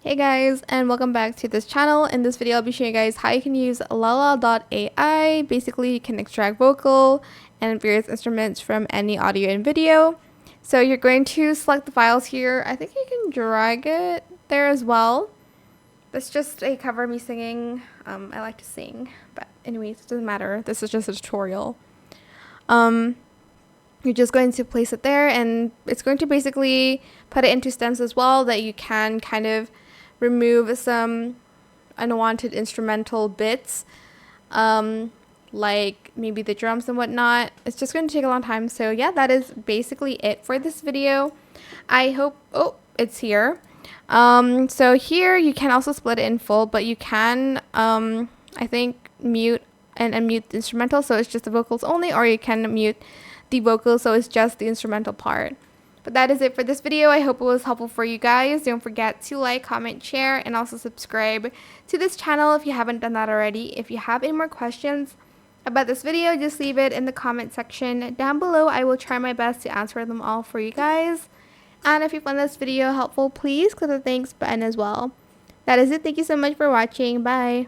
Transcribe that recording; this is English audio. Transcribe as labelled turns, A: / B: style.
A: Hey guys, and welcome back to this channel. In this video I'll be showing you guys how you can use Lalal.AI. Basically you can extract vocal and various instruments from any audio and video. So you're going to select the files here. I think you can drag it there as well. That's just a cover of me singing. I like to sing, but anyways, it doesn't matter. This is just a tutorial. You're just going to place it there, and it's going to basically put it into stems as well, that you can kind of remove some unwanted instrumental bits, like maybe the drums and whatnot. It's just going to take a long time. So yeah, that is basically it for this video. I hope, it's here. So here you can also split it in full, but you can, I think, mute and unmute the instrumental, so it's just the vocals only, or you can mute the vocals so it's just the instrumental part. But that is it for this video. I hope it was helpful for you guys. Don't forget to like, comment, share, and also subscribe to this channel if you haven't done that already. If you have any more questions about this video, just leave it in the comment section down below. I will try my best to answer them all for you guys. And if you found this video helpful, please click the thanks button as well. That is it. Thank you so much for watching. Bye.